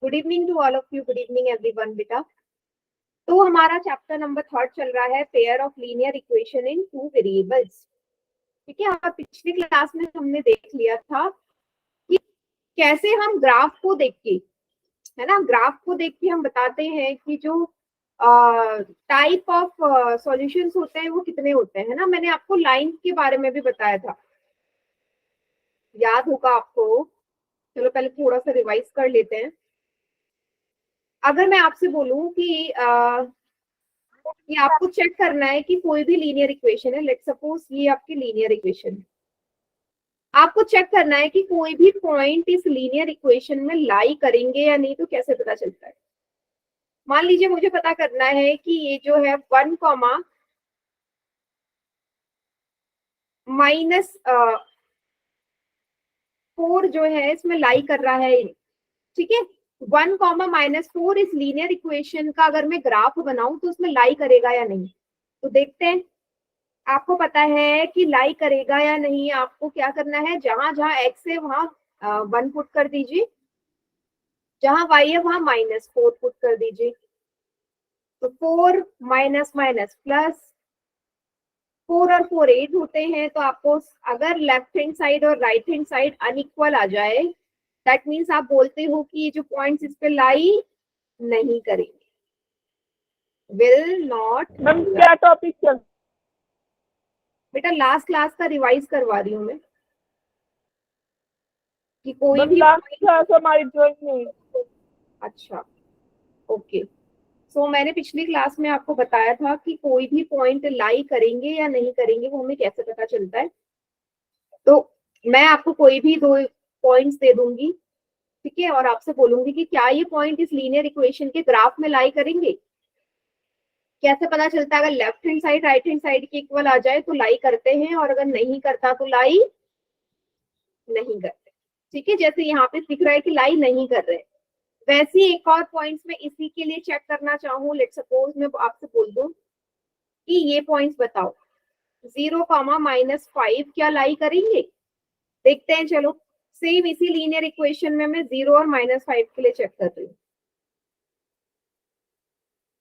Good evening to all of you, good evening everyone बेटा। तो हमारा चैप्टर नंबर 3 चल रहा है pair of linear equation in two variables. ठीक है, और पिछली क्लास में हमने देख लिया था कि कैसे हम ग्राफ को देख के, है ना, ग्राफ को देख के हम बताते हैं कि जो टाइप ऑफ सॉल्यूशंस होते हैं वो कितने होते हैं, है ना। मैंने आपको लाइन के बारे में भी बताया था, याद होगा आपको। चलो पहले थोड़ा सा रिवाइज कर लेते हैं। अगर मैं आपसे बोलूं कि ये आपको चेक करना है कि कोई भी लीनियर इक्वेशन है, लेट्स सपोज ये आपकी लीनियर इक्वेशन है, आपको चेक करना है कि कोई भी पॉइंट इस लीनियर इक्वेशन में लाई करेंगे या नहीं, तो कैसे पता चलता है। मान लीजिए मुझे पता करना है कि ये जो है 1, -4 जो है इसमें लाई कर रहा है। ठीक है, 1, -4 इस लीनियर इक्वेशन का अगर मैं ग्राफ बनाऊं तो उसमें लाई करेगा या नहीं, तो देखते हैं। आपको पता है कि लाई करेगा या नहीं, आपको क्या करना है, जहां जहां एक्स है वहां 1 पुट कर दीजिए, जहां वाई है वहां -4 पुट कर दीजिए। तो 4 माइनस माइनस प्लस, 4 और 4 8 होते हैं। तो आपको अगर लेफ्ट हैंड साइड और राइट हैंड साइड अनइक्वल आ जाए, दैट मीन्स आप बोलते हो कि ये जो पॉइंट्स इस पे लाई नहीं करेंगे, विल नॉट। मैम क्या टॉपिक चल बेटा लास्ट क्लास का रिवाइज करवा रही हूँ मैं कि कोई मैम भी लास्ट पॉइंट। क्लास हमारी ड्राइंग नहीं। अच्छा, ओके। सो मैंने पिछली क्लास में आपको बताया था कि कोई भी पॉइंट लाई करेंगे या नहीं करेंगे वो हमें कैसे पता चलता है। तो मैं आपको कोई भी 2 पॉइंट्स दे दूंगी, ठीक है, और आपसे बोलूंगी कि क्या ये पॉइंट इस लीनियर इक्वेशन के ग्राफ में लाई करेंगे। कैसे पता चलता है, अगर left hand side right hand side के इक्वल आ जाए तो लाई करते हैं, और अगर नहीं करता तो लाई नहीं करते। ठीक है, जैसे यहाँ पे दिख रहा है कि लाई नहीं कर रहे। वैसे ही एक और पॉइंट्स में इसी के लिए चेक करना चाहूँ, लेट सपोज मैं आपसे बोल दूं कि ये पॉइंट्स बताओ 0, -5 क्या लाई करेंगे। देखते हैं, चलो सेम इसी लीनियर इक्वेशन में मैं 0 और -5 के लिए चेक कर रही हूँ।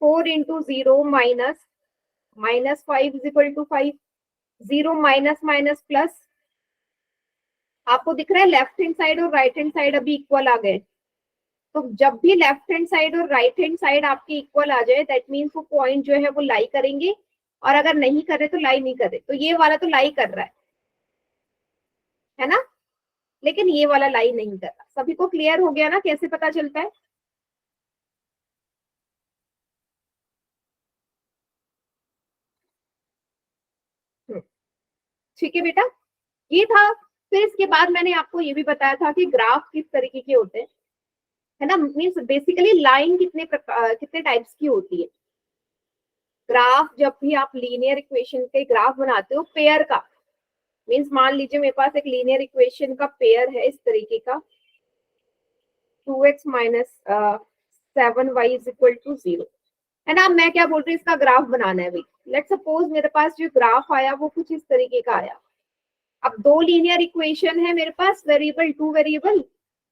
4 into 0 minus 5 is equal to 5, 0 minus minus plus. आपको दिख रहा है लेफ्ट हैंड साइड और राइट हैंड साइड अभी इक्वल आ गए। तो जब भी लेफ्ट हैंड साइड और राइट हैंड साइड आपके इक्वल आ जाए, दैट मीन्स वो पॉइंट जो है वो लाई करेंगे, और अगर नहीं करे तो लाई नहीं करे। तो ये वाला तो लाई कर रहा है ना, लेकिन ये वाला लाई नहीं कर रहा। सभी को क्लियर हो गया ना कैसे पता चलता है। ठीक है बेटा, ये था। फिर इसके बाद मैंने आपको ये भी बताया था कि ग्राफ किस तरीके के होते हैं, है ना। मीन्स बेसिकली लाइन कितने टाइप्स की होती है। ग्राफ जब भी आप लीनियर इक्वेशन के ग्राफ बनाते हो पेयर का, मीन्स मान लीजिए मेरे पास एक लीनियर इक्वेशन का पेयर है इस तरीके का, 2x - 7y is equal to 0, है ना। अब मैं क्या बोल रही हूँ, इसका ग्राफ बनाना है भाई। लेट सपोज मेरे पास जो ग्राफ आया वो कुछ इस तरीके का आया। अब 2 लीनियर इक्वेशन है मेरे पास, वेरिएबल 2 वेरिएबल,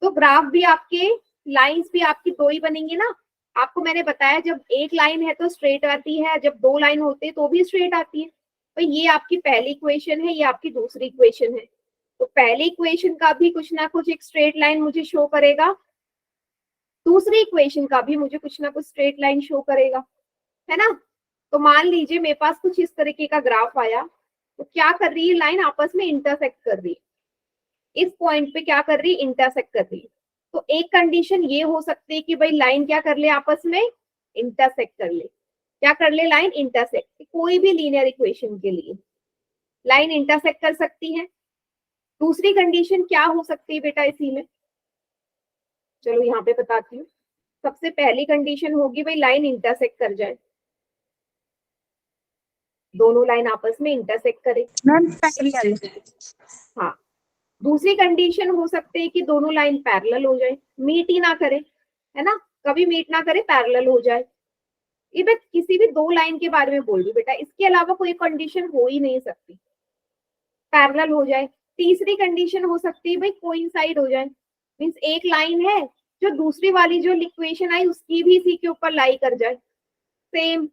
तो ग्राफ भी आपके, लाइंस भी आपकी 2 ही बनेंगी ना। आपको मैंने बताया जब एक लाइन है तो स्ट्रेट आती है, जब 2 लाइन होते हैं तो भी स्ट्रेट आती है। तो ये आपकी पहली इक्वेशन है, ये आपकी दूसरी इक्वेशन है। तो पहली इक्वेशन का भी कुछ ना कुछ एक स्ट्रेट लाइन मुझे शो करेगा, दूसरी इक्वेशन का भी मुझे कुछ ना कुछ स्ट्रेट लाइन शो करेगा, है ना। तो मान लीजिए मेरे पास कुछ इस तरीके का ग्राफ आया, तो क्या कर रही है लाइन, आपस में इंटरसेक्ट कर रही है। इस पॉइंट पे क्या कर रही है, इंटरसेक्ट कर रही है। तो एक कंडीशन ये हो सकती है कि भाई लाइन क्या कर ले, आपस में इंटरसेक्ट कर ले। क्या कर ले, लाइन इंटरसेक्ट। कोई भी लीनियर इक्वेशन के लिए लाइन इंटरसेक्ट कर सकती है। दूसरी कंडीशन क्या हो सकती है बेटा इसी में, चलो यहाँ पे बताती हूँ। सबसे पहली कंडीशन होगी भाई लाइन इंटरसेक्ट कर जाए, दोनों लाइन आपस में इंटरसेक्ट करे। Ma'am parallel. हाँ, दूसरी कंडीशन हो सकती है कि दोनों लाइन पैरेलल हो जाए, मीट ही ना करे, है ना। कभी मीट ना करे, पैरेलल हो जाए। ये मैं किसी भी 2 लाइन के बारे में बोल रही हूँ बेटा, इसके अलावा कोई कंडीशन हो ही नहीं सकती। पैरेलल हो जाए। तीसरी कंडीशन हो सकती है भाई कोइंसाइड हो जाए, मीन्स एक लाइन है जो दूसरी वाली जो इक्वेशन आई उसकी भी इसी के ऊपर लाई कर जाए, सेम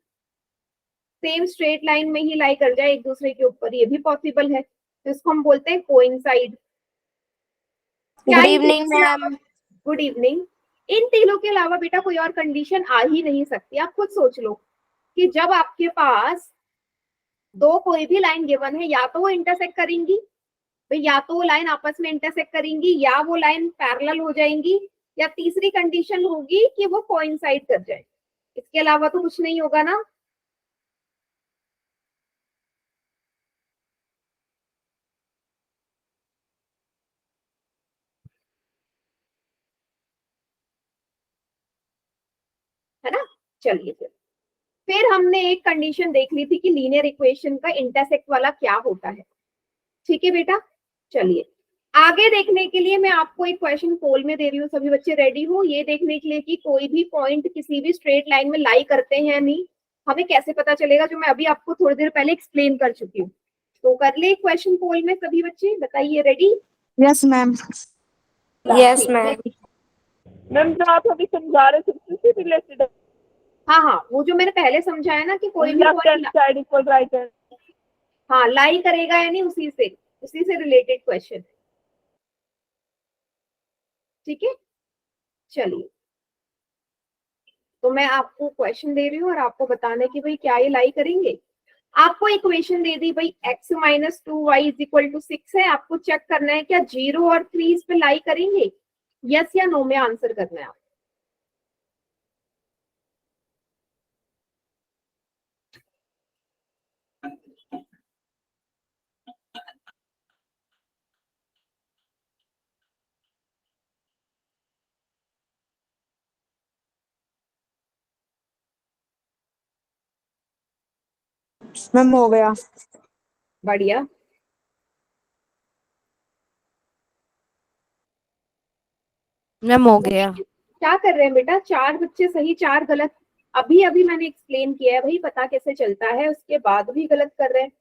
सेम स्ट्रेट लाइन में ही लाई कर जाए एक दूसरे के ऊपर, ये भी पॉसिबल है, तो इसको हम बोलते हैं coincide. Good evening ma'am. Good evening. इन तीनों के अलावा बेटा कोई और कंडीशन आ ही नहीं सकती। आप खुद सोच लो कि जब आपके पास दो कोई भी लाइन गिवन है, या तो वो इंटरसेक्ट करेंगी, तो या तो वो लाइन आपस में इंटरसेक्ट करेंगी, या वो लाइन पैरेलल हो जाएंगी, या तीसरी कंडीशन होगी कि वो कोइंसाइड कर जाए। इसके अलावा तो कुछ नहीं होगा ना। है ना। चलिए फिर हमने एक कंडीशन देख ली थी कि लीनियर इक्वेशन का इंटरसेक्ट वाला क्या होता है। ठीक है बेटा। चलिए आगे देखने के लिए मैं आपको एक क्वेश्चन पोल में दे रही हूँ, सभी बच्चे रेडी हो ये देखने के लिए कि कोई भी पॉइंट किसी भी स्ट्रेट लाइन में लाई करते हैं या नहीं, हमें कैसे पता चलेगा, जो मैं अभी आपको थोड़ी देर पहले एक्सप्लेन कर चुकी हूँ। तो कर ले क्वेश्चन पोल में सभी बच्चे, बताइए ready. Yes ma'am. Yes ma'am. Ma'am जो आप अभी समझा रहे थे उससे रिलेटेड है। हाँ हाँ, वो जो मैंने पहले समझाया ना कि कोई भी left hand point side equal right hand. हाँ लाई करेगा या नहीं, उसी से रिलेटेड क्वेश्चन है। ठीक है। चलिए तो मैं आपको क्वेश्चन दे रही हूँ और आपको बताना है कि भाई क्या ये लाई करेंगे। आपको इक्वेशन दे दी भाई x minus 2y is equal to 6 है, आपको चेक करना है क्या 0 और 3 इस पे लाई करेंगे, यस या नो में आंसर करना है आप। मैम हो गया। बढ़िया। मैम हो गया। क्या कर रहे हैं बेटा, 4 बच्चे सही 4 गलत। अभी अभी मैंने एक्सप्लेन किया है भाई पता कैसे चलता है, उसके बाद भी गलत कर रहे हैं।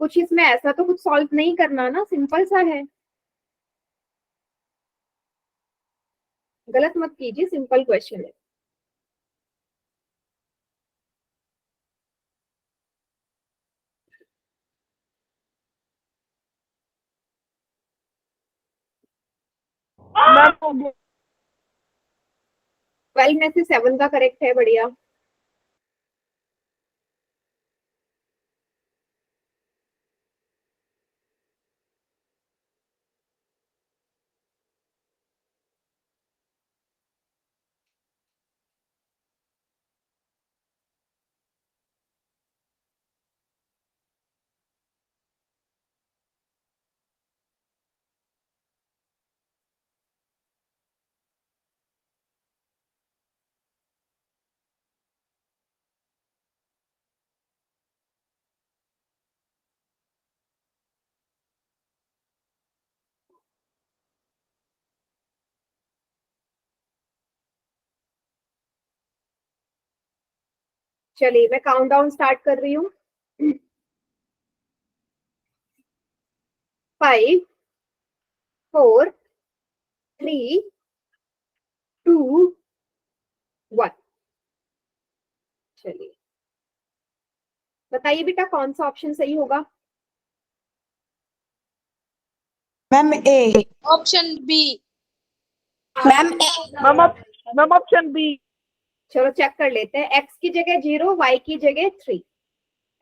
कुछ इसमें ऐसा तो कुछ सॉल्व नहीं करना ना, सिंपल सा है, गलत मत कीजिए, सिंपल क्वेश्चन है। मैम हो गया। 12 में से 7 का करेक्ट है, बढ़िया। चलिए मैं काउंटडाउन स्टार्ट कर रही हूँ। 5 4 3 2 1। चलिए बताइए बेटा कौन सा ऑप्शन सही होगा। Ma'am A. Option B. Ma'am A. Ma'am option B. चलो चेक कर लेते हैं, x की जगह 0, y की जगह 3।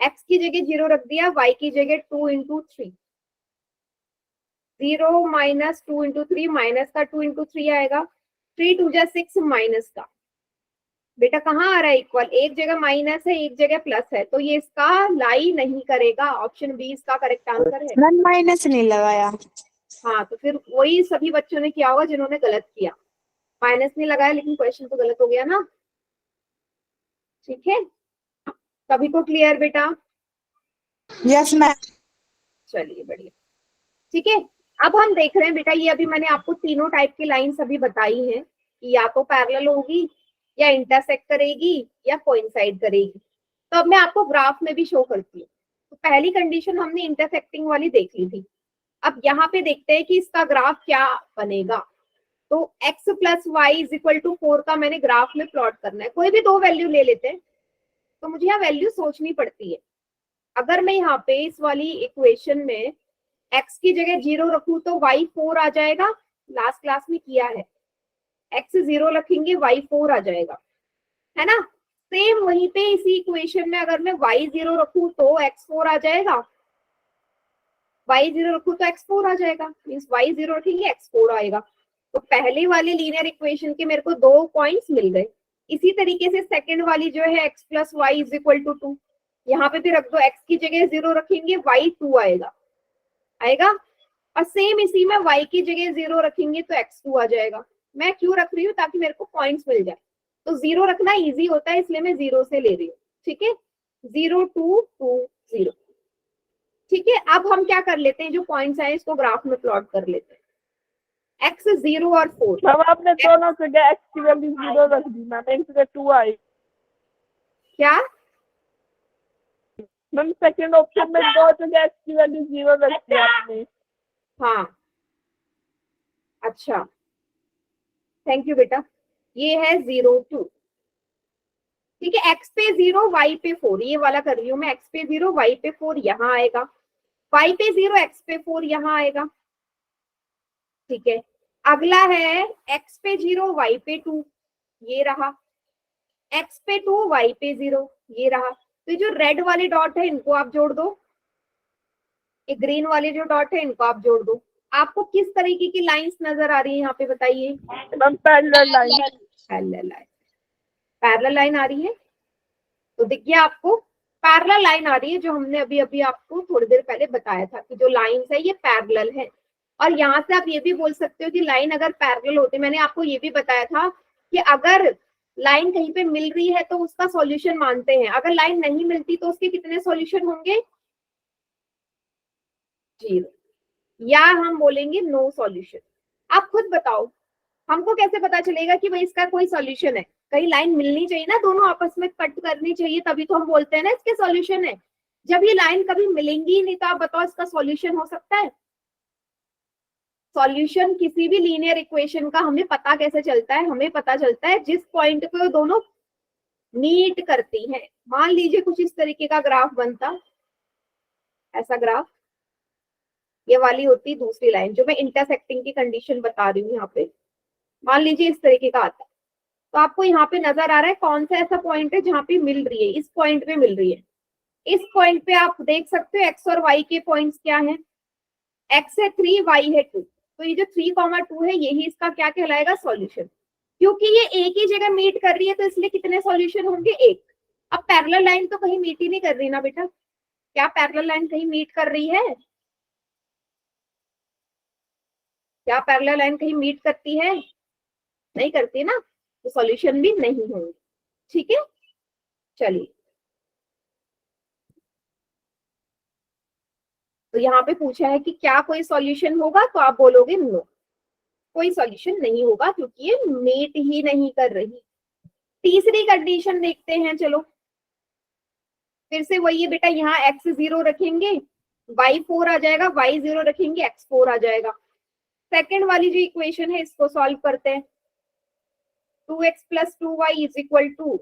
x की जगह 0 रख दिया, y की जगह 2 इंटू 3। 0 माइनस 2 इंटू 3, माइनस का 2 इंटू 3 आएगा, 3 2 जा 6 माइनस का। बेटा कहाँ आ रहा है इक्वल, एक जगह माइनस है एक जगह प्लस है, तो ये इसका लाई नहीं करेगा, ऑप्शन बी इसका करेक्ट आंसर है। मैम माइनस नहीं लगाया। हाँ तो फिर वही सभी बच्चों ने किया होगा जिन्होंने गलत किया, माइनस नहीं लगाया लेकिन क्वेश्चन तो गलत हो गया ना। ठीक है, सभी को क्लियर बेटा। Yes ma'am. चलिए बढ़िया। ठीक है, अब हम देख रहे हैं बेटा, ये अभी मैंने आपको तीनों टाइप की लाइंस अभी बताई हैं कि या तो पैरेलल होगी, या इंटरसेक्ट करेगी, या कोइंसाइड करेगी। तो अब मैं आपको ग्राफ में भी शो करती हूँ। तो पहली कंडीशन हमने इंटरसेक्टिंग वाली देख ली थी, अब यहाँ पे देखते हैं कि इसका ग्राफ क्या बनेगा। तो x plus y is equal to 4 का मैंने ग्राफ में प्लॉट करना है। कोई भी दो वैल्यू ले लेते हैं तो मुझे यहाँ वैल्यू सोचनी पड़ती है। अगर मैं यहाँ पे इस वाली इक्वेशन में x की जगह 0 रखूं तो y 4 आ जाएगा, लास्ट क्लास में किया है। x 0 रखेंगे y 4 आ जाएगा, है ना। सेम वहीं पे इसी इक्वेशन में अगर मैं y 0 रखूं तो x 4 आ जाएगा, y 0 रखूं तो x 4 आ जाएगा, मीन्स y 0 रखेंगे x 4 आएगा। तो पहले वाले लीनियर इक्वेशन के मेरे को 2 पॉइंट्स मिल गए। इसी तरीके से सेकंड वाली जो है x plus y is equal to 2, यहाँ पे भी रख दो, x की जगह 0 रखेंगे y 2 आएगा। और सेम इसी में y की जगह 0 रखेंगे तो x 2 आ जाएगा। मैं क्यों रख रही हूँ? ताकि मेरे को पॉइंट्स मिल जाए। तो 0 रखना इजी होता है, इसलिए मैं 0 से ले रही हूँ, ठीक है। 0 2 2 0, ठीक है। अब हम क्या कर लेते हैं, जो पॉइंट्स आए इसको ग्राफ में प्लॉट कर लेते हैं। x 0 और 4, मैम आपने दोनों जगह x की वैल्यू 0 रख दी, मैम एक जगह 2 आई। क्या मैम सेकंड ऑप्शन में दो जगह x की वैल्यू 0 रख दी आपने। हाँ, अच्छा, थैंक यू बेटा। ये है 0 2, ठीक है। x पे 0 y पे 4, ये वाला कर रही हूँ मैं। x पे 0 y पे 4 यहाँ आएगा, y पे 0 x पे 4 यहाँ आएगा, ठीक है। अगला है x पे 0 y पे 2, ये रहा। x पे 2 y पे 0, ये रहा। तो जो रेड वाले डॉट है इनको आप जोड़ दो, ये ग्रीन वाले जो डॉट है इनको आप जोड़ दो। आपको किस तरीके की लाइंस नजर आ रही है यहाँ पे बताइए? Ma'am parallel line. Parallel line आ रही है। तो देखिए आपको पैरेलल लाइन आ रही है, जो हमने अभी अभी आपको थोड़ी देर पहले बताया था कि जो लाइंस है ये पैरेलल है। और यहाँ से आप ये भी बोल सकते हो कि लाइन अगर पैरेलल होती, मैंने आपको ये भी बताया था कि अगर लाइन कहीं पे मिल रही है तो उसका सॉल्यूशन मानते हैं, अगर लाइन नहीं मिलती तो उसके कितने सॉल्यूशन होंगे? 0, या हम बोलेंगे नो सॉल्यूशन। आप खुद बताओ, हमको कैसे पता चलेगा कि भाई इसका कोई सॉल्यूशन है? कहीं लाइन मिलनी चाहिए ना, दोनों आपस में कट करनी चाहिए, तभी तो हम बोलते हैं ना इसके सॉल्यूशन है। जब ये लाइन कभी मिलेंगी ही नहीं तो आप बताओ इसका सॉल्यूशन हो सकता है? सॉल्यूशन किसी भी लीनियर इक्वेशन का हमें पता कैसे चलता है? हमें पता चलता है जिस पॉइंट पे वो दोनों मीट करती हैं। मान लीजिए कुछ इस तरीके का ग्राफ बनता, ऐसा ग्राफ, ये वाली होती दूसरी लाइन, जो मैं इंटरसेक्टिंग की कंडीशन बता रही हूँ यहाँ पे। मान लीजिए इस तरीके का आता, तो आपको यहाँ पे नजर आ रहा है कौन सा ऐसा पॉइंट है जहाँ पे मिल रही है, इस पॉइंट पे मिल रही है। इस पॉइंट पे आप देख सकते हो एक्स और वाई के पॉइंट्स क्या हैं? एक्स है 3, वाई है 2, तो ये जो 3, 2 है यही इसका क्या कहलाएगा? सॉल्यूशन। क्योंकि ये एक ही जगह मीट कर रही है तो इसलिए कितने सॉल्यूशन होंगे? 1। अब पैरेलल लाइन तो कहीं मीट ही नहीं कर रही ना बेटा, क्या पैरेलल लाइन कहीं मीट कर रही है? क्या पैरेलल लाइन कहीं मीट करती है? नहीं करती ना, तो सॉल्यूशन भी नहीं होंगे, ठीक है। चलिए, तो यहाँ पे पूछा है कि क्या कोई सॉल्यूशन होगा, तो आप बोलोगे नो, कोई सॉल्यूशन नहीं होगा क्योंकि ये मीट ही नहीं कर रही। तीसरी कंडीशन देखते हैं, चलो फिर से वही है बेटा, यहाँ x 0 रखेंगे y 4 आ जाएगा, y 0 रखेंगे x 4 आ जाएगा। सेकेंड वाली जो इक्वेशन है इसको सॉल्व करते हैं। 2x plus 2y is equal to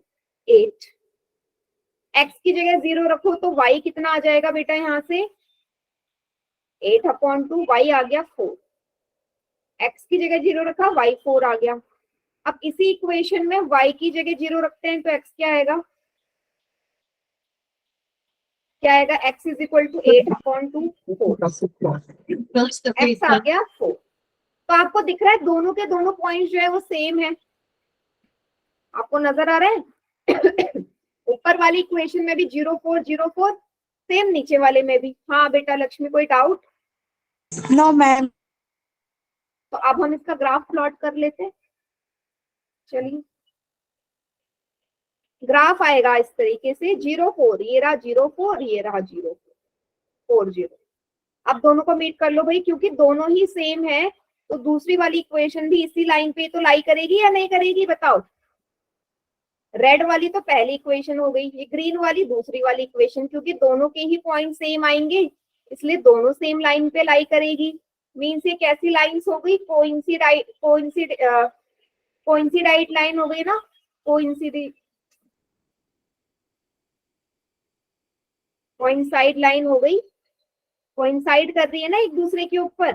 8। x की जगह 0 रखो तो y कितना आ जाएगा बेटा? यहाँ से 8/2, y आ गया 4। x की जगह 0 रखा, y 4 आ गया। अब इसी इक्वेशन में y की जगह 0 रखते हैं तो x क्या आएगा? क्या आएगा? x is equal to 8/2, 4। x आ गया 4। तो आपको दिख रहा है दोनों के दोनों पॉइंट जो है वो सेम है, आपको नजर आ रहा है? ऊपर वाली इक्वेशन में भी 0 4 0 4 सेम, नीचे वाले में भी। हाँ बेटा लक्ष्मी, कोई डाउट? No ma'am. तो अब हम इसका ग्राफ प्लॉट कर लेते हैं। चलिए, ग्राफ आएगा इस तरीके से 0 4, ये रहा 0 4, ये रहा 0 4 0। अब दोनों को मीट कर लो भाई, क्योंकि दोनों ही सेम है तो दूसरी वाली इक्वेशन भी इसी लाइन पे तो लाई करेगी या नहीं करेगी? बताओ। रेड वाली तो पहली इक्वेशन हो गई, ये ग्रीन वाली दूसरी वाली इक्वेशन, क्योंकि दोनों के ही पॉइंट सेम आएंगे इसलिए दोनों सेम लाइन पे लाई करेगी। मीन्स ये कैसी लाइंस हो गई, कोइंसिडाइड लाइन हो गई ना, कोइंसाइड लाइन हो गई, कोइंसाइड कर रही है ना एक दूसरे के ऊपर।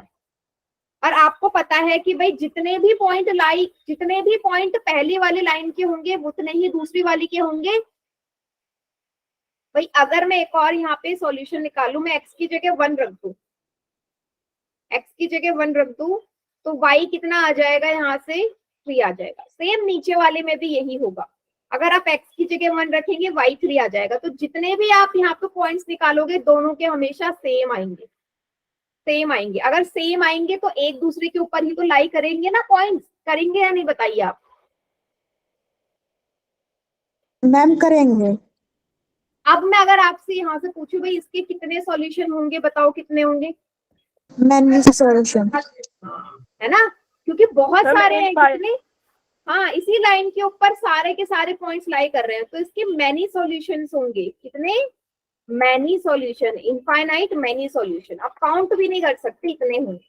और आपको पता है कि भाई जितने भी पॉइंट पहली वाली लाइन के होंगे उतने ही दूसरी वाली के होंगे। भाई अगर मैं एक और यहाँ पे सॉल्यूशन निकालू, मैं x की जगह 1 रख दूं, तो y कितना आ जाएगा, यहाँ से 3 आ जाएगा। सेम नीचे वाले में भी यही होगा, अगर आप x की जगह 1 रखेंगे y 3 आ जाएगा। तो जितने भी आप यहाँ पे पॉइंट्स निकालोगे दोनों के हमेशा सेम आएंगे। अगर सेम आएंगे तो एक दूसरे के ऊपर ही तो लाई करेंगे ना, पॉइंट्स करेंगे या नहीं, बताइए आप। मैम करेंगे। अब मैं अगर आपसे यहाँ से पूछूं भाई इसके कितने सॉल्यूशन होंगे, बताओ कितने होंगे। मैनी सॉल्यूशन है ना, क्योंकि बहुत मैम, सारे हैं एक बार- कितने, हाँ इसी लाइन के ऊपर सारे के सारे पॉइंट्स लाई कर रहे हैं, तो इसके मैनी सॉल्यूशंस होंगे। कितने? Many solution, infinite many solution. आप काउंट भी नहीं कर सकते, इतने होंगे,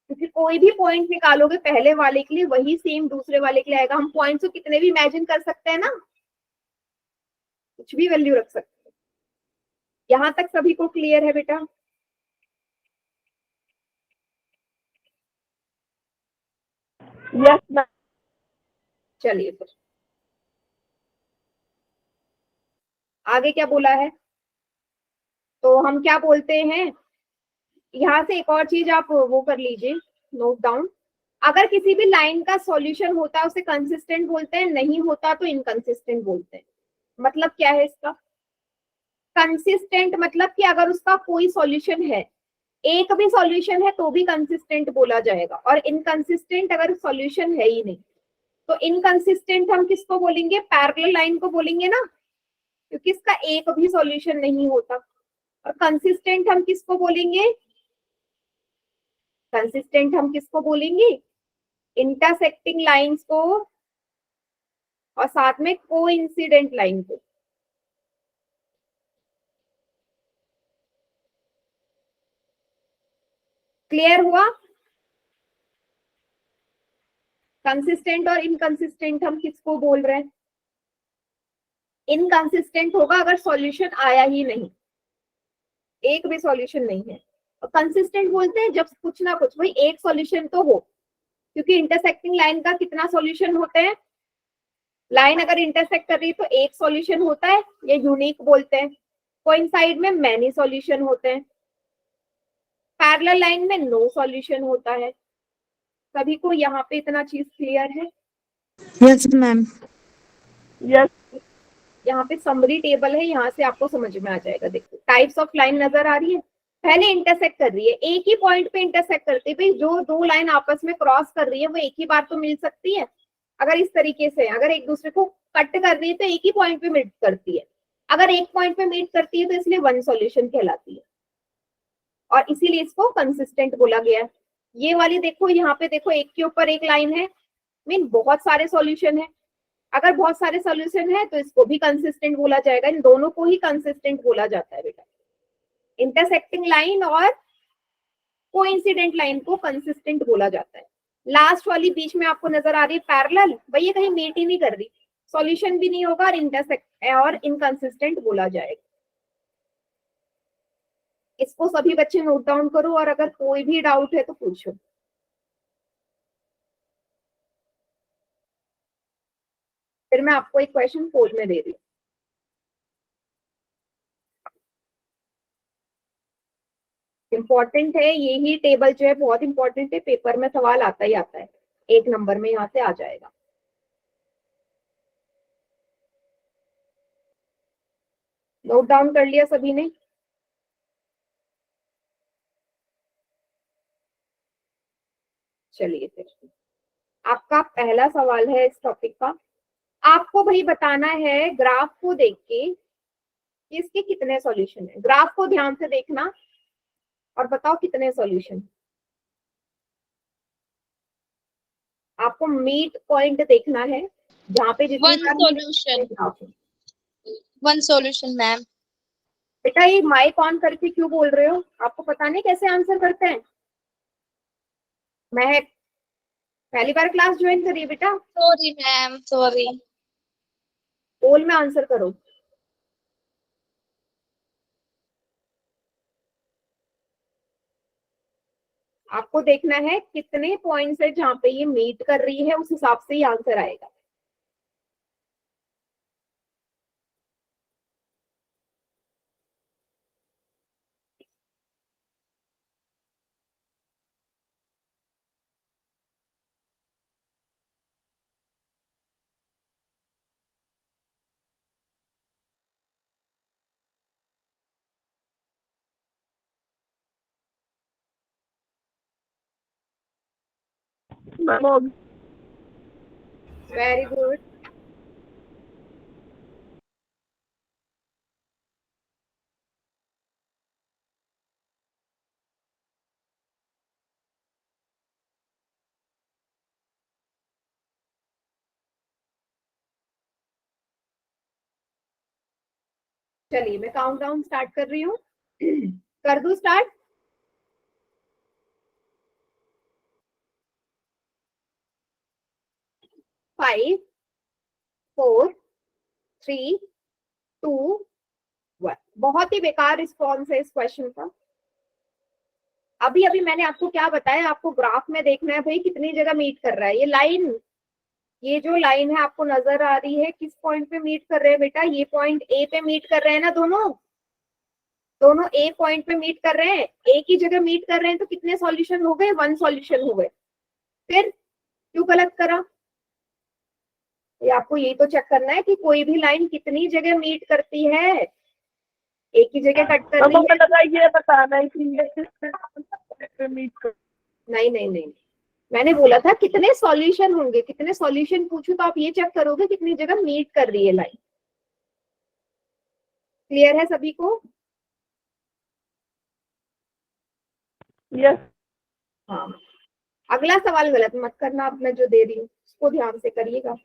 क्योंकि कोई भी पॉइंट निकालोगे पहले वाले के लिए वही सेम दूसरे वाले के लिए आएगा। हम पॉइंट्स को कितने भी इमेजिन कर सकते हैं ना, कुछ भी वैल्यू रख सकते हैं। यहां तक सभी को क्लियर है बेटा? Yes ma'am. चलिए फिर आगे क्या बोला है, तो हम क्या बोलते हैं, यहाँ से एक और चीज आप वो कर लीजिए, नोट डाउन। अगर किसी भी लाइन का सॉल्यूशन होता है उसे कंसिस्टेंट बोलते हैं, नहीं होता तो इनकंसिस्टेंट बोलते हैं। मतलब क्या है इसका? कंसिस्टेंट मतलब कि अगर उसका कोई सॉल्यूशन है, एक भी सॉल्यूशन है तो भी कंसिस्टेंट बोला जाएगा, और इनकंसिस्टेंट अगर सॉल्यूशन है ही नहीं। तो इनकंसिस्टेंट हम किसको बोलेंगे? पैरेलल लाइन को बोलेंगे ना, क्योंकि इसका एक भी सॉल्यूशन नहीं होता। और कंसिस्टेंट हम किसको बोलेंगे? इंटरसेक्टिंग लाइंस को और साथ में कोइंसिडेंट लाइन को। क्लियर हुआ? कंसिस्टेंट और इनकंसिस्टेंट हम किसको बोल रहे हैं? इनकंसिस्टेंट होगा अगर सॉल्यूशन आया ही नहीं, एक भी सॉल्यूशन नहीं है। और कंसिस्टेंट बोलते हैं जब कुछ ना कुछ, भाई एक सॉल्यूशन तो हो, क्योंकि इंटरसेक्टिंग लाइन का कितना सॉल्यूशन होते हैं? लाइन अगर इंटरसेक्ट कर रही है तो एक सॉल्यूशन होता है, ये यूनिक बोलते हैं। कोइंसाइड में मैनी सॉल्यूशन होते हैं, पैरेलल लाइन में नो सॉल्यूशन होता है। सभी को यहाँ पे इतना चीज क्लियर है? Yes ma'am. यस यहाँ पे समरी टेबल है, यहाँ से आपको समझ में आ जाएगा। देखो टाइप्स ऑफ लाइन नजर आ रही है, पहले इंटरसेक्ट कर रही है, एक ही पॉइंट पे इंटरसेक्ट करती है। भाई जो दो लाइन आपस में क्रॉस कर रही है वो एक ही बार तो मिल सकती है। अगर इस तरीके से अगर एक दूसरे को कट कर रही है तो एक ही पॉइंट पे मीट करती है। अगर एक पॉइंट पे मीट करती है तो इसलिए वन सॉल्यूशन कहलाती है, और इसीलिए इसको कंसिस्टेंट बोला गया। ये वाली देखो, यहाँ पे देखो एक के ऊपर एक लाइन है, मीन बहुत सारे सॉल्यूशन है। अगर बहुत सारे सॉल्यूशन है तो इसको भी कंसिस्टेंट बोला जाएगा। इन दोनों को ही कंसिस्टेंट बोला जाता है बेटा। इंटरसेक्टिंग लाइन और कोइंसिडेंट लाइन को कंसिस्टेंट बोला जाता है। लास्ट वाली बीच में आपको नजर आ रही है पैरेलल, भाई ये कहीं मीट ही नहीं कर रही, सॉल्यूशन भी नहीं होगा और इंटरसेक्ट और इनकंसिस्टेंट बोला जाएगा। इसको सभी बच्चे नोट डाउन करो, और अगर कोई भी डाउट है तो पूछो। फिर मैं आपको एक क्वेश्चन पोल में दे रही हूँ। इंपॉर्टेंट है, यही टेबल जो है बहुत इंपॉर्टेंट है, पेपर में सवाल आता ही आता है, 1 नंबर में यहाँ से आ जाएगा। नोट डाउन कर लिया सभी ने? चलिए फिर आपका पहला सवाल है इस टॉपिक का। आपको भाई बताना है ग्राफ को देख के कि इसके कितने सॉल्यूशन है। ग्राफ को ध्यान से देखना और बताओ कितने सॉल्यूशन। आपको मीट पॉइंट देखना है जहाँ पे जितनी वन सॉल्यूशन मैम। बेटा ये माइक ऑन करके क्यों बोल रहे हो? आपको पता नहीं कैसे आंसर करते हैं? महक पहली बार क्लास ज्वाइन करी बेटा? Sorry, ma'am. Sorry. पोल में आंसर करो। आपको देखना है कितने पॉइंट्स है जहां पे ये मीट कर रही है, उस हिसाब से ही आंसर आएगा। मैम हो गया। Very good. चलिए मैं काउंटडाउन स्टार्ट कर रही हूँ। कर दूं स्टार्ट? 5 4 3 2 1। बहुत ही बेकार रिस्पॉन्स है इस क्वेश्चन का। अभी अभी मैंने आपको क्या बताया, आपको ग्राफ में देखना है भाई कितनी जगह मीट कर रहा है ये लाइन। ये जो लाइन है आपको नजर आ रही है, किस पॉइंट पे मीट कर रहे हैं बेटा? ये पॉइंट ए पे मीट कर रहे हैं ना, दोनों दोनों ए पॉइंट पे मीट कर रहे हैं, एक ही जगह मीट कर रहे हैं, तो कितने सॉल्यूशन हो गए? 1 सॉल्यूशन हो गए। फिर क्यों गलत करा? ये आपको यही तो चेक करना है कि कोई भी लाइन कितनी जगह मीट करती है। एक ही जगह कट कर रही मुझे है? लगा ये बताना है कि ये मीट कर। नहीं नहीं नहीं, मैंने बोला था कितने सॉल्यूशन होंगे, कितने सॉल्यूशन पूछू तो आप ये चेक करोगे कितनी जगह मीट कर रही है लाइन। क्लियर है सभी को? यस। हाँ। अगला सवाल गलत मत करना, अब मैं जो दे रही हूँ उसको ध्यान से करिएगा।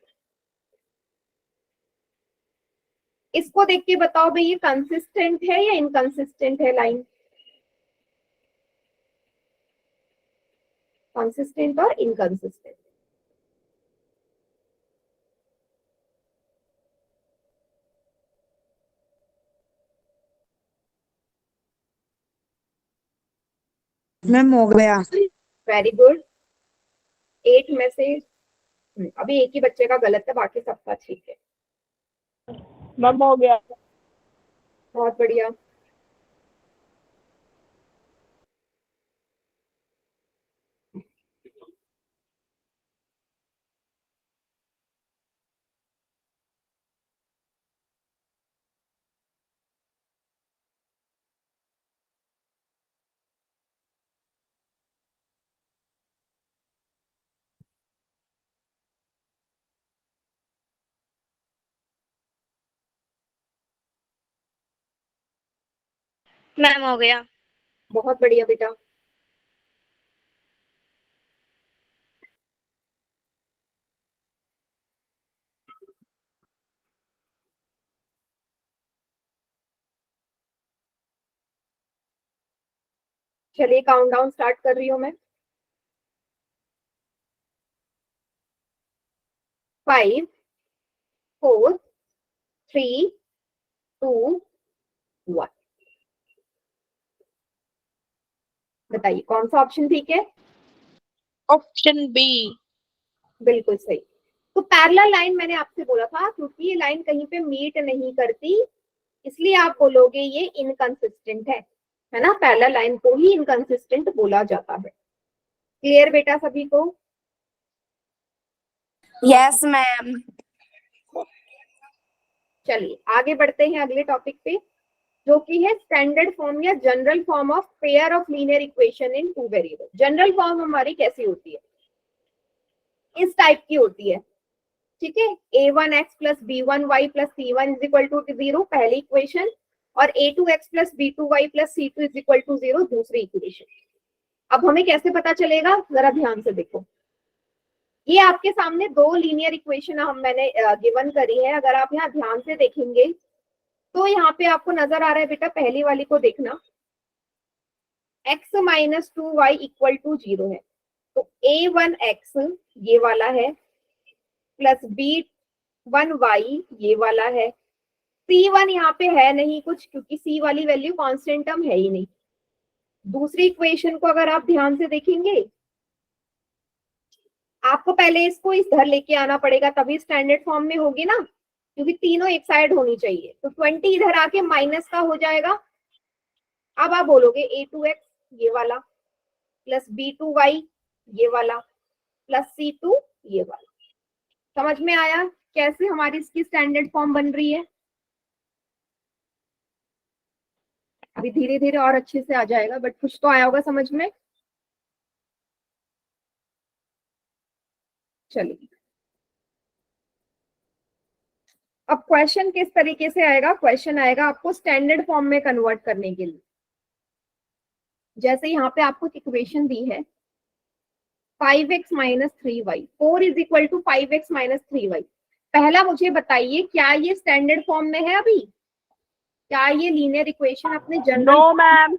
इसको देख के बताओ भाई ये कंसिस्टेंट है या इनकंसिस्टेंट है लाइन? कंसिस्टेंट और इनकंसिस्टेंट। मैम हो गया। Very good. 8 में से अभी एक ही बच्चे का गलत है, बाकी सबका ठीक है। मैम हो गया। बहुत बढ़िया। मैम हो गया। बहुत बढ़िया बेटा। चलिए काउंटडाउन स्टार्ट कर रही हूँ मैं। 5 4 3 2 1। बताइए कौन सा ऑप्शन ठीक है? Option B. बिल्कुल सही। तो पैरेलल लाइन मैंने आपसे बोला था, क्योंकि ये लाइन कहीं पे मीट नहीं करती इसलिए आप बोलोगे ये इनकंसिस्टेंट है ना? पैरेलल लाइन को ही इनकंसिस्टेंट बोला जाता है। क्लियर बेटा सभी को? Yes ma'am. चलिए आगे बढ़ते हैं अगले टॉपिक पे, जो कि है स्टैंडर्ड फॉर्म या general form of pair of linear equation in 2 variable. General form हमारी कैसी होती है? इस टाइप की होती है, ठीक है। a1x plus b1y plus c1 is equal to 0 पहली इक्वेशन, और a2x plus b2y plus c2 is equal to 0 दूसरी इक्वेशन। अब हमें कैसे पता चलेगा, जरा ध्यान से देखो। ये आपके सामने दो लीनियर इक्वेशन मैंने गिवन करी है। अगर आप यहाँ ध्यान से देखेंगे तो यहाँ पे आपको नजर आ रहा है बेटा, पहली वाली को देखना, x minus 2y equal to 0 है। तो a1x ये वाला है प्लस b1y ये वाला है। c1 यहाँ पे है नहीं कुछ, क्योंकि c वाली वैल्यू कांस्टेंट टर्म है ही नहीं। दूसरी इक्वेशन को अगर आप ध्यान से देखेंगे, आपको पहले इसको इधर लेके आना पड़ेगा, तभी स्टैंडर्ड फॉर्म में होगी ना, क्योंकि तीनों एक साइड होनी चाहिए। तो 20 इधर आके माइनस का हो जाएगा। अब आप बोलोगे a2x ये वाला प्लस b2y ये वाला प्लस c2 ये वाला। समझ में आया कैसे हमारी इसकी स्टैंडर्ड फॉर्म बन रही है? अभी धीरे धीरे और अच्छे से आ जाएगा, बट कुछ तो आया होगा समझ में। चलिए, अब क्वेश्चन किस तरीके से आएगा? क्वेश्चन आएगा आपको स्टैंडर्ड फॉर्म में कन्वर्ट करने के लिए। जैसे यहाँ पे आपको इक्वेशन दी है 5x minus 3y, 4 is equal to 5x minus 3y। पहला मुझे बताइए, क्या ये स्टैंडर्ड फॉर्म में है अभी? क्या ये लीनियर इक्वेशन अपने general? No ma'am.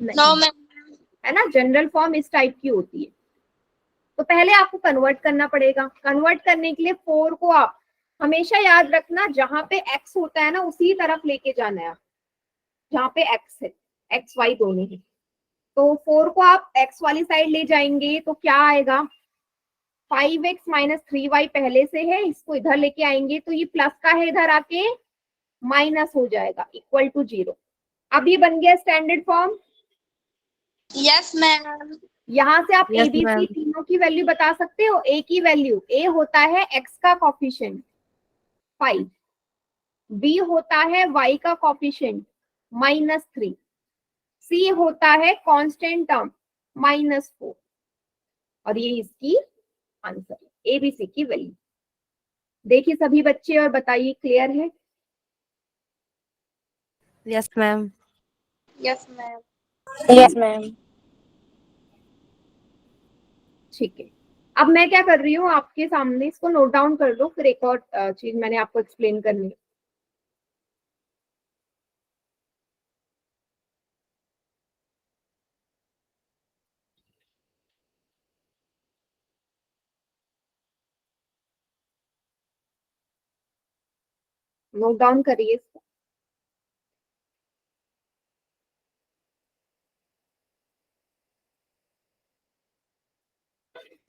No ma'am. है ना, जनरल फॉर्म इस टाइप की होती है। तो पहले आपको कन्वर्ट करना पड़ेगा। कन्वर्ट करने के लिए 4 को आप हमेशा याद रखना, जहां पे x होता है ना उसी तरफ लेके जाना है, जहां पे x है, x y दोनों ही। तो 4 को आप x वाली साइड ले जाएंगे तो क्या आएगा? 5x माइनस 3y पहले से है, इसको इधर लेके आएंगे तो ये प्लस का है, इधर आके माइनस हो जाएगा, इक्वल टू 0। अब ये बन गया स्टैंडर्ड फॉर्म। Yes ma'am. यहाँ से आप Yes, ABC ma'am. तीनों की वैल्यू बता सकते हो। A की वैल्यू, A होता है x का कॉफिशिएंट 5, B होता है y का कॉफिशिएंट -3, C होता है कांस्टेंट टर्म -4, और ये इसकी आंसर है, ABC की वैल्यू। देखिए सभी बच्चे और बताइए, क्लियर है? Yes, ma'am. Yes ma'am. Yes, ma'am. ठीक है, अब मैं क्या कर रही हूँ आपके सामने, इसको नोट डाउन कर लो, फिर एक और चीज मैंने आपको एक्सप्लेन करनी है। नोट डाउन करिए इसको।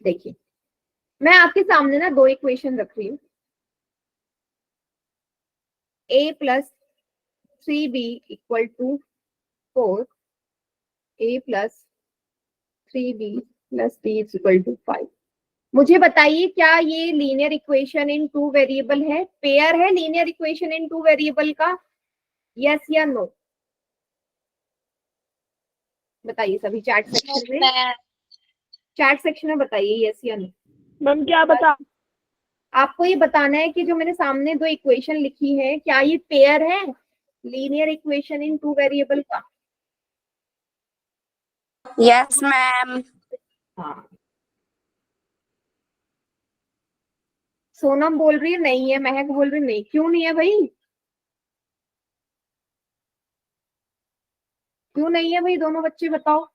देखिए, मैं आपके सामने ना दो इक्वेशन रख रही हूँ, a plus 3b equal to 4, a plus 3b plus b is equal to 5। मुझे बताइए, क्या ये linear equation in two variable है? पेयर है linear equation in two variable का? यस या नो? बताइए सभी चैट सेक्शन में, चैट सेक्शन में बताइए यस या नो। मैम क्या बता? आपको ये बताना है कि जो मैंने सामने दो इक्वेशन लिखी है, क्या ये पेयर है linear equation in two variable का? Yes, ma'am. हाँ, सोनम बोल रही है नहीं है, महक बोल रही है नहीं। क्यों नहीं है भाई? क्यों नहीं है भाई? दोनों बच्चे बताओ,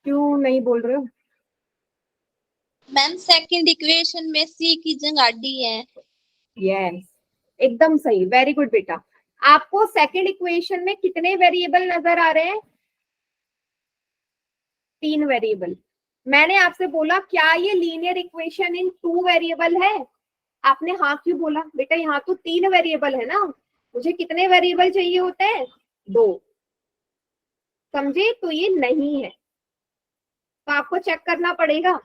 क्यों नहीं बोल रहे हो? मैम सेकंड इक्वेशन में सी की जगह डी है। यस, एकदम सही, वेरी गुड बेटा। आपको सेकंड इक्वेशन में कितने वेरिएबल नजर आ रहे हैं? 3 वेरिएबल। मैंने आपसे बोला क्या ये linear equation in two variable है? आपने हाँ क्यों बोला? बेटा यहाँ तो 3 वेरिएबल है ना, मुझे कितने वेरिएबल चाहिए होते हैं? 2। समझे? तो ये नहीं है, तो आपको चेक करना पड़ेगा।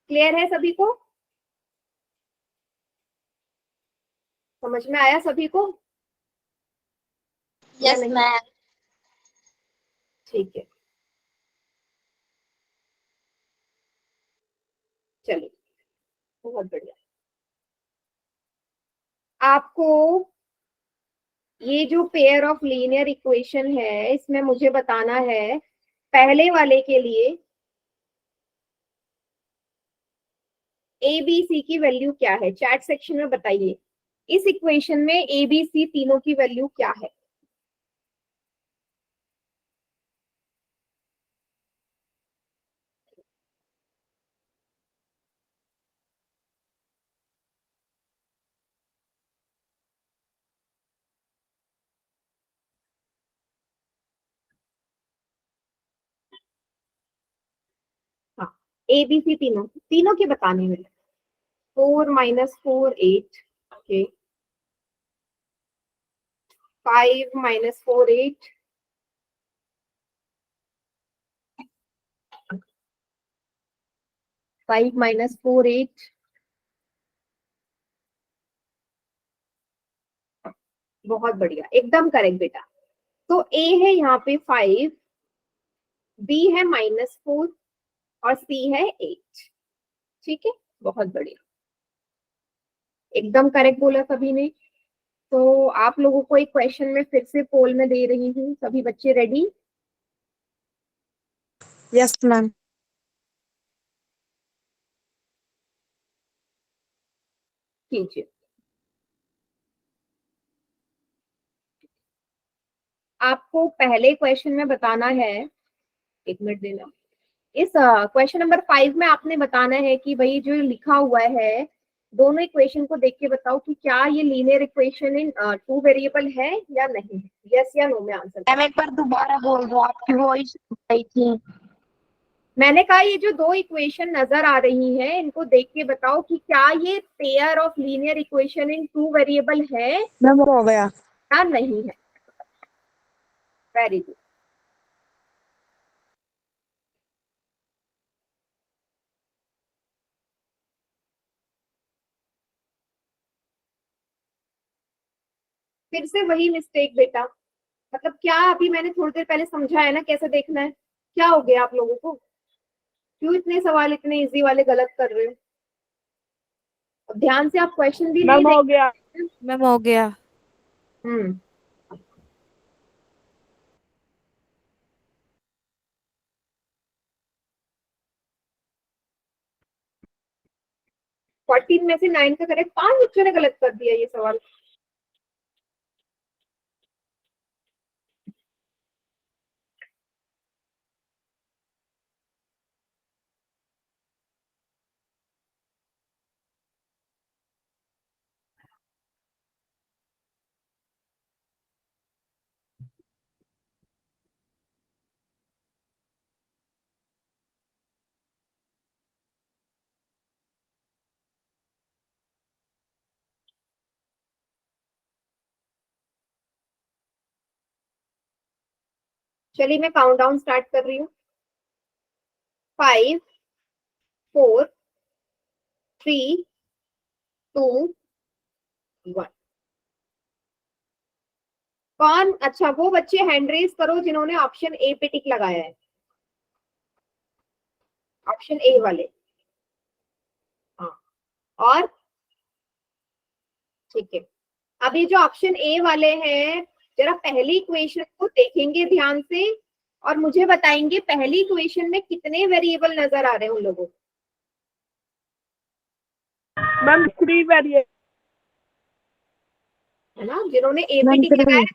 क्लियर है सभी को? समझ में आया सभी को? या यस नहीं? मैम। ठीक है, चलिए, बहुत बढ़िया। आपको ये जो पेयर ऑफ लीनियर इक्वेशन है, इसमें मुझे बताना है पहले वाले के लिए ए बी सी की वैल्यू क्या है? चैट सेक्शन में बताइए, इस इक्वेशन में ए बी सी तीनों की वैल्यू क्या है? ए बी सी तीनों तीनों के बताने में। 4 माइनस 4 8, ओके। 5 माइनस 4 8, 5 माइनस 4 8, बहुत बढ़िया, एकदम करेक्ट बेटा। तो ए है यहाँ पे 5, बी है -4 और सी है 8। ठीक है, बहुत बढ़िया, एकदम करेक्ट बोला सभी ने। तो आप लोगों को एक क्वेश्चन में फिर से पोल में दे रही हूँ, सभी बच्चे रेडी? Yes, ma'am. कीजिए। आपको पहले क्वेश्चन में बताना है, एक मिनट देना। इस क्वेश्चन नंबर 5 में आपने बताना है कि भाई जो लिखा हुआ है दोनों इक्वेशन को देख के बताओ कि क्या ये linear equation in two variable है या नहीं। यस या नो में आंसर। मैम एक बार दोबारा बोल दो, आपकी वॉइस आई थी। मैंने कहा ये जो दो इक्वेशन नजर आ रही हैं इनको देख के बताओ कि क्या ये pair of linear equation in two variable है मैम हो गया। या नहीं है। Very good. फिर से वही मिस्टेक बेटा, मतलब क्या अभी मैंने थोड़ी देर पहले समझाया ना कैसे देखना है। क्या हो गया आप लोगों को, क्यों इतने सवाल इतने इजी वाले गलत कर रहे हो? अब ध्यान से आप क्वेश्चन भी नहीं मैम हो गया। देख। मैम हो गया। हम्म। फोर्टीन में से 9 का करेक्ट, 5 बच्चों ने गलत कर दिया ये सवाल। चलिए मैं काउंटडाउन स्टार्ट कर रही हूँ। 5 4 3 2 1। कौन, अच्छा वो बच्चे हैंड रेज करो जिन्होंने ऑप्शन ए पे टिक लगाया है, ऑप्शन ए वाले। हाँ, और ठीक है। अब ये जो ऑप्शन ए वाले हैं जरा पहली इक्वेशन को देखेंगे ध्यान से और मुझे बताएंगे पहली इक्वेशन में कितने वेरिएबल नजर आ रहे हैं उन लोगों को। मैम 3 वेरिएबल है ना, जिन्होंने ए पे मैम टिक लगाया। 3।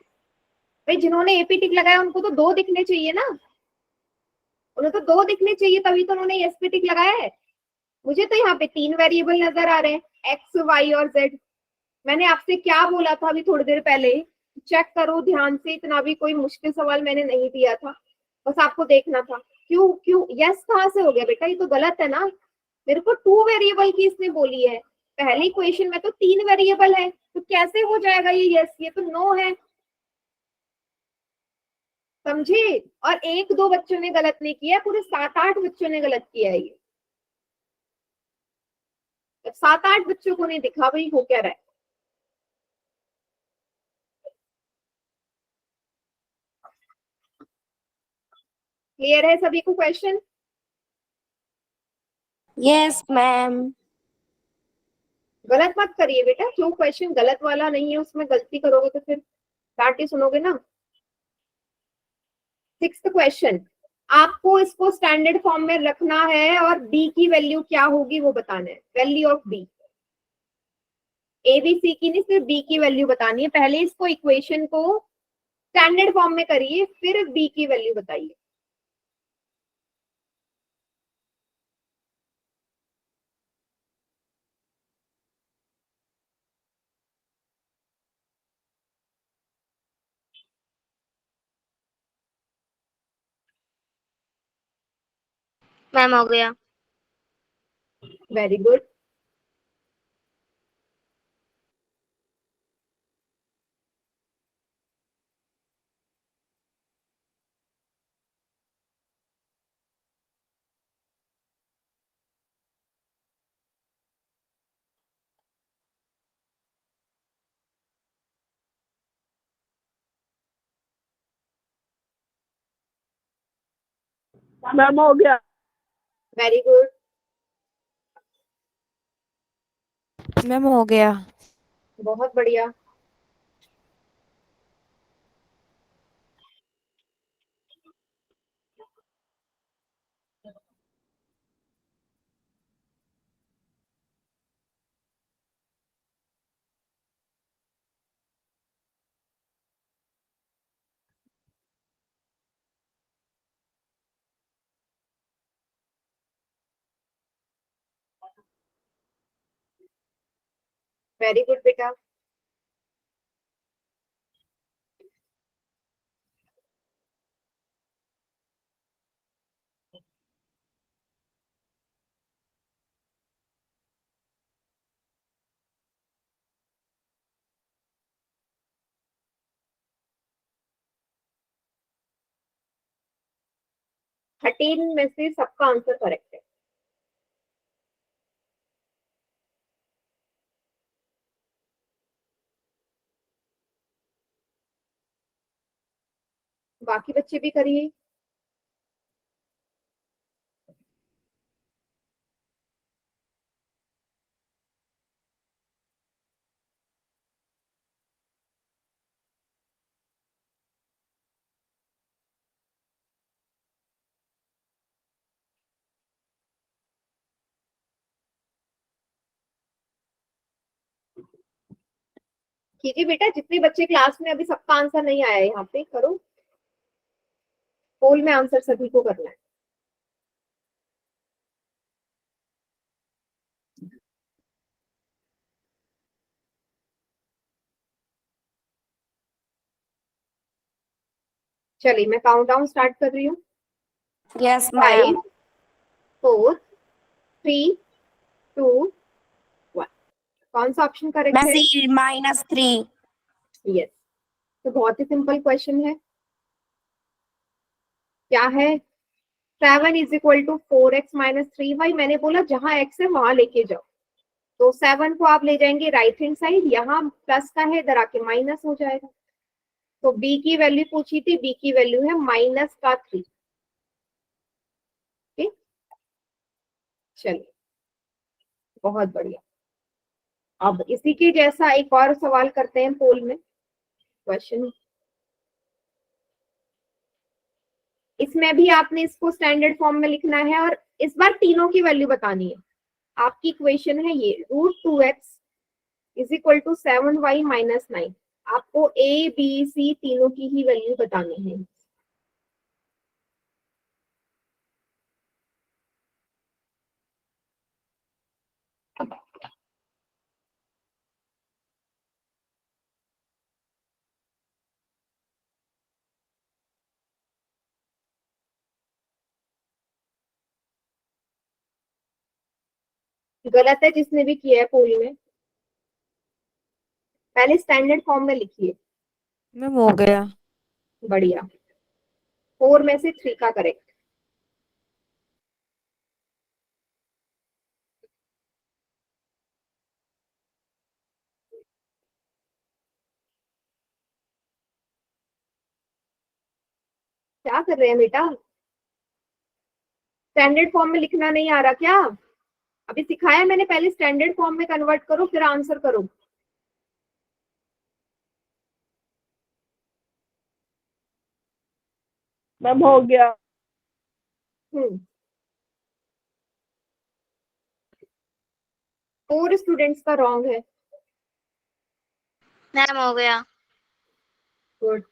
भाई जिन्होंने ए पे टिक लगाया उनको तो 2 दिखने चाहिए ना, उन्हें तो 2 दिखने चाहिए, तभी तो उन्होंने एस पे टिक लगाया है। मुझे तो यहाँ पे 3 वेरिएबल नजर आ रहे हैं, एक्स वाई और जेड। मैंने आपसे क्या बोला था अभी थोड़ी देर पहले, चेक करो ध्यान से, इतना भी कोई मुश्किल सवाल मैंने नहीं दिया था, बस आपको देखना था। क्यों क्यों यस कहाँ से हो गया बेटा, ये तो गलत है ना। मेरे को 2 वेरिएबल की इसने बोली है, पहली क्वेश्चन में तो 3 वेरिएबल है, तो कैसे हो जाएगा ये यस, ये तो नो है। समझे? और एक दो बच्चों ने गलत नहीं किया, पूरे 7 8 बच्चों ने गलत किया है ये। 7 8 बच्चों को नहीं दिखा भाई हो क्या रहा है। क्लियर है सभी को क्वेश्चन? Yes ma'am. गलत मत करिए बेटा, जो क्वेश्चन गलत वाला नहीं है उसमें गलती करोगे तो फिर डांट ही सुनोगे ना। 6th क्वेश्चन, आपको इसको स्टैंडर्ड फॉर्म में रखना है और बी की वैल्यू क्या होगी वो बताना है। Value of b, a b c की नहीं, सिर्फ बी की वैल्यू बतानी है। पहले इसको इक्वेशन को स्टैंडर्ड फॉर्म में करिए, फिर बी की वैल्यू बताइए। मैम हो गया। Very good. मैम हो गया। Very good. मैम हो गया। बहुत बढ़िया। वेरी गुड बेटा। थर्टीन में से सबका आंसर करेक्ट है। बाकी बच्चे भी करिए। कीजिए बेटा, जितने बच्चे क्लास में, अभी सबका आंसर नहीं आया है, यहाँ पे करो। पोल में आंसर सभी को करना है। चलिए मैं काउंट डाउन स्टार्ट कर रही हूँ। Yes ma'am. 5 4 3 2 1। कौन सा ऑप्शन करेक्ट मैं है? सी -3। यस। तो बहुत ही सिंपल क्वेश्चन है। क्या है? 7 इज इक्वल टू 4x-3y। मैंने बोला जहां x है वहां लेके जाओ। तो 7 को आप ले जाएंगे राइट हैंड साइड, यहाँ प्लस का है, इधर आके माइनस हो जाएगा। तो b की वैल्यू पूछी थी, b की वैल्यू है -3। ठीक, चलिए बहुत बढ़िया। अब इसी के जैसा एक और सवाल करते हैं पोल में क्वेश्चन। इसमें भी आपने इसको स्टैंडर्ड फॉर्म में लिखना है और इस बार तीनों की वैल्यू बतानी है। आपकी इक्वेशन है ये, √2x is equal to 7y-9। आपको ए बी सी तीनों की ही वैल्यू बतानी है। गलत है जिसने भी किया है पोल में, पहले स्टैंडर्ड फॉर्म में लिखिए। मैम हो गया। बढ़िया। 4 में से 3 का करेक्ट। क्या कर रहे हैं बेटा? स्टैंडर्ड फॉर्म में लिखना नहीं आ रहा क्या? अभी सिखाया मैंने, पहले स्टैंडर्ड फॉर्म में कन्वर्ट करो फिर आंसर करो। मैम हो गया। 4 स्टूडेंट्स का रॉन्ग है। मैम हो गया। गुड।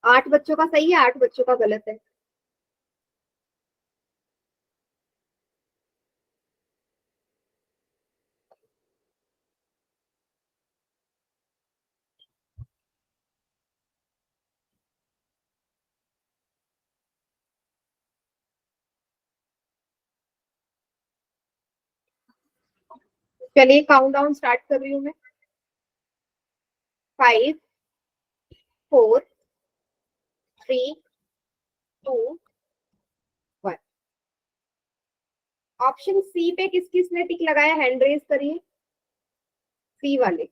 आठ बच्चों का सही है, 8 बच्चों का गलत है। चलिए काउंट डाउन स्टार्ट कर रही हूँ मैं। 5 4 3 2 1। ऑप्शन सी पे किस किसने टिक लगाया, हैंड रेज करिए। सी वाले।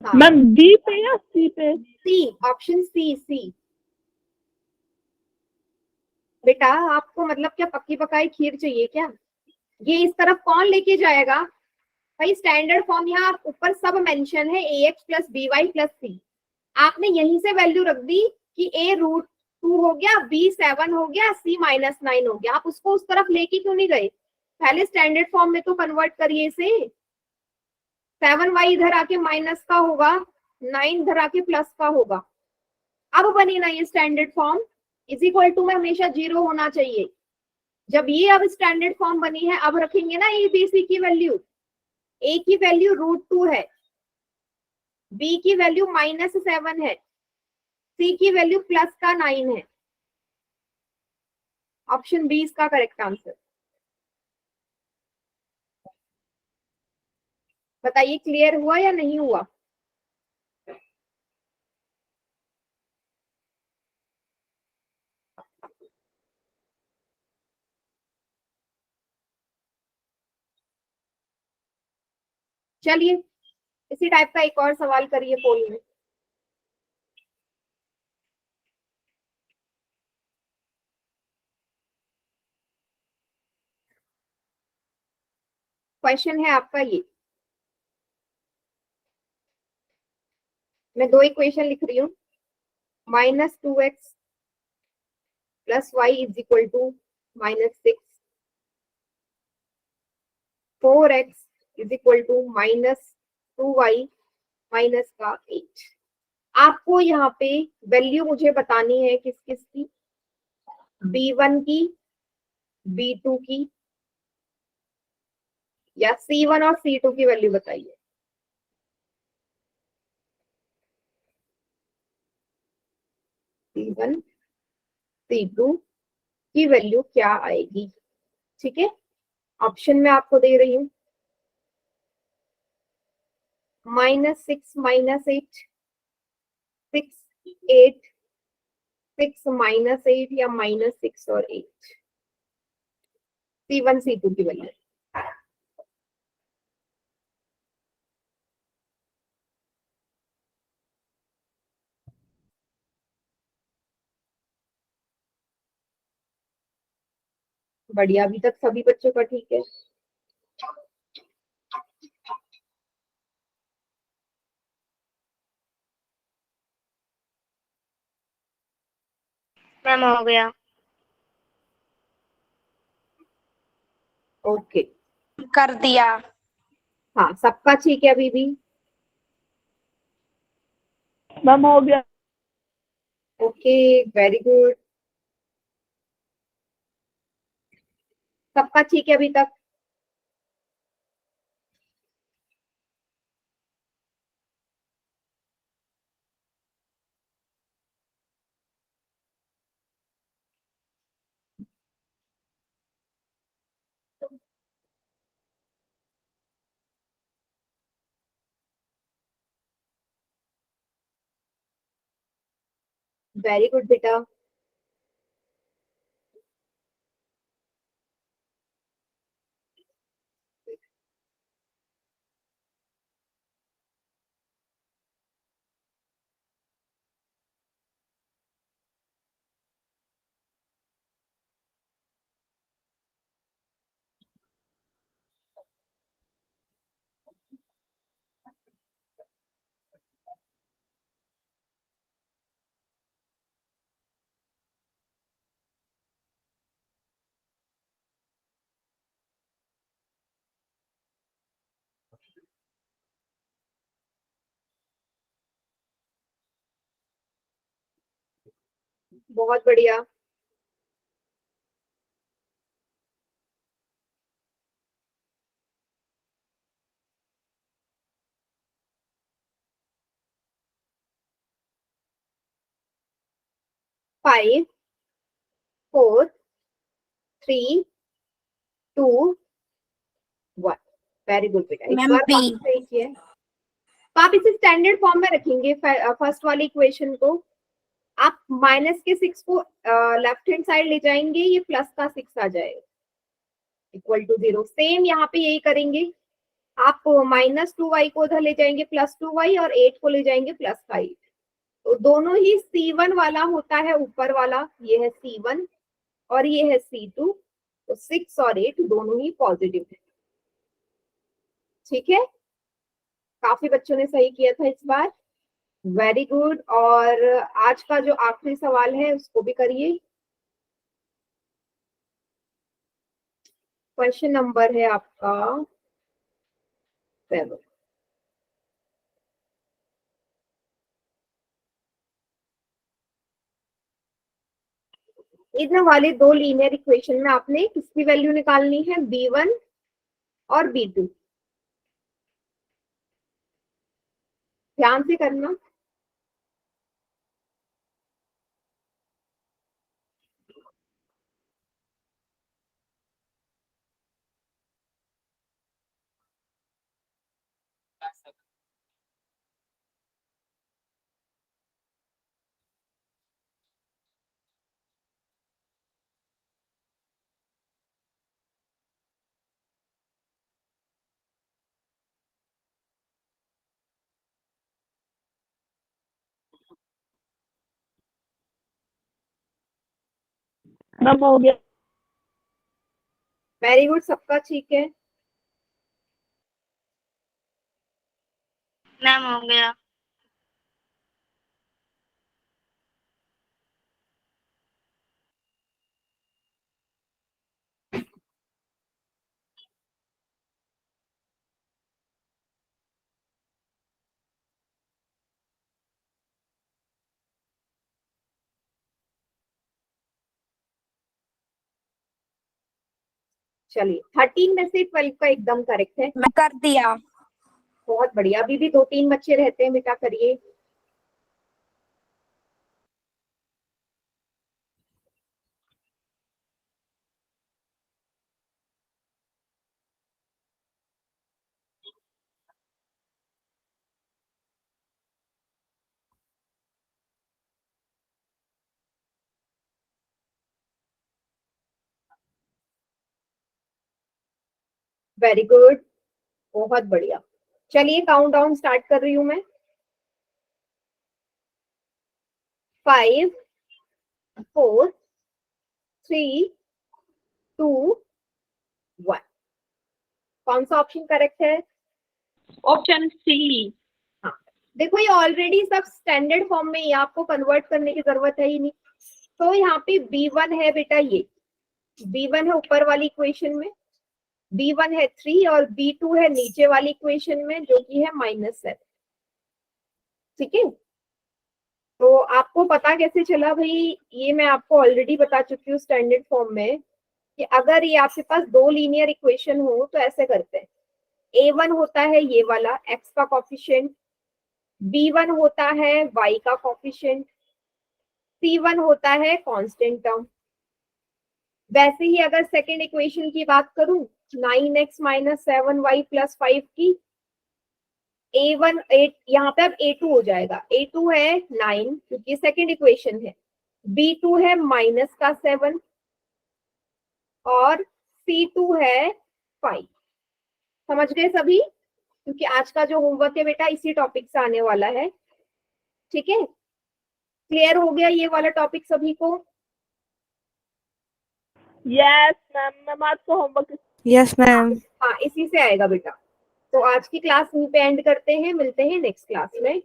हाँ मैम बी पे या सी पे? सी, ऑप्शन सी सी। बेटा आपको मतलब क्या पक्की पकाई खीर चाहिए क्या? ये इस तरफ कौन लेके जाएगा भाई? स्टैंडर्ड फॉर्म यहाँ ऊपर सब मेंशन है, A X plus B Y plus C. आपने यहीं से वैल्यू रख दी कि ए √2 हो गया, बी 7 हो गया, सी -9 हो गया। आप उसको उस तरफ लेके क्यों नहीं गए? पहले स्टैंडर्ड फॉर्म में तो कन्वर्ट करिए इसे। 7y इधर आके माइनस का होगा, 9 इधर आके प्लस का होगा। अब बनी ना ये standard form. Is equal to में हमेशा 0 होना चाहिए। जब ये अब स्टैंडर्ड फॉर्म बनी है, अब रखेंगे ना ए बी सी की वैल्यू। ए की वैल्यू √2 है, बी की वैल्यू -7 है, सी की वैल्यू प्लस का 9 है। ऑप्शन बी इसका करेक्ट आंसर। बताइए क्लियर हुआ या नहीं हुआ? चलिए इसी टाइप का एक और सवाल करिए पोल में। क्वेश्चन है आपका ये। मैं दो इक्वेशन लिख रही हूँ। -2x plus y is equal to -6, 4x is equal to -2y minus का 8। आपको यहाँ पे वैल्यू मुझे बतानी है किस किस की, b1 की, b2 की, या c1 और c2 की वैल्यू बताइए। c1 c2 की वैल्यू क्या आएगी? ठीक है, ऑप्शन में आपको दे रही हूँ। -6 -8, 6 8, 6 -8 या -6 और 8। c1 c2 की वैल्यू। बढ़िया, अभी तक सभी बच्चों का ठीक है। मैम हो गया। ओके, कर दिया। हाँ सबका ठीक है अभी भी? मैम हो गया। Okay, very good. सबका ठीक है अभी तक? वेरी गुड बेटा। बहुत बढ़िया। फाइव 4 3 2 1। वेरी गुड बेटा, इस मैम बार B। काफी सही किया है। तो आप इसे स्टैंडर्ड फॉर्म में रखेंगे फर्स्ट वाली इक्वेशन को। आप माइनस के 6 को लेफ्ट हैंड साइड ले जाएंगे, ये प्लस का 6 आ जाएगा इक्वल टू 0। सेम यहाँ पे यही करेंगे, आप -2y को उधर ले जाएंगे +2y, और 8 को ले जाएंगे +5। तो दोनों ही C1 वाला होता है ऊपर वाला, ये है C1 और ये है C2। तो 6 और 8 दोनों ही पॉजिटिव है। ठीक है, काफी बच्चों ने सही किया था इस बार, वेरी गुड। और आज का जो आखिरी सवाल है उसको भी करिए। क्वेश्चन नंबर है आपका 7। इन वाले दो लीनियर इक्वेशन में आपने किसकी वैल्यू निकालनी है, B1 और B2। ध्यान से करना। मैम हो गया। वेरी गुड, सबका ठीक है। मैम हो गया। चलिए 13 में से 12 का एकदम करेक्ट है। मैं कर दिया। बहुत बढ़िया, अभी भी 2-3 बच्चे रहते हैं बेटा, करिए। वेरी गुड, बहुत बढ़िया। चलिए काउंट डाउन स्टार्ट कर रही हूं मैं। 5 4 3 2 1। कौन सा ऑप्शन करेक्ट है? Option c. हाँ, देखो ये ऑलरेडी सब स्टैंडर्ड फॉर्म में ही, आपको कन्वर्ट करने की जरूरत है ही नहीं। तो यहाँ पे B1 है बेटा, ये B1 है ऊपर वाली इक्वेशन में, B1 है 3 और B2 है नीचे वाली इक्वेशन में जो कि है -7। ठीक है, तो आपको पता कैसे चला भाई? ये मैं आपको ऑलरेडी बता चुकी हूँ स्टैंडर्ड फॉर्म में कि अगर ये आपके पास दो लीनियर इक्वेशन हो तो ऐसे करते हैं। A1 होता है ये वाला x का कॉफिशिएंट, B1 होता है y का कॉफिशिएंट, C1 होता है कांस्टेंट टर्म। वैसे ही अगर सेकेंड इक्वेशन की बात करूं, 9x - 7y + 5 की, A1 8, यहाँ पे अब A2 हो जाएगा। A2 है 9 क्योंकि सेकेंड इक्वेशन है, B2 है -7 और C2 है 5। समझ गए सभी? क्योंकि आज का जो होमवर्क है बेटा इसी टॉपिक से आने वाला है। ठीक है, क्लियर हो गया ये वाला टॉपिक सभी को? Yes ma'am. मैम आज का होमवर्क। Yes ma'am. हाँ, इसी से आएगा बेटा। तो आज की क्लास यहीं पे एंड करते हैं, मिलते हैं नेक्स्ट क्लास में।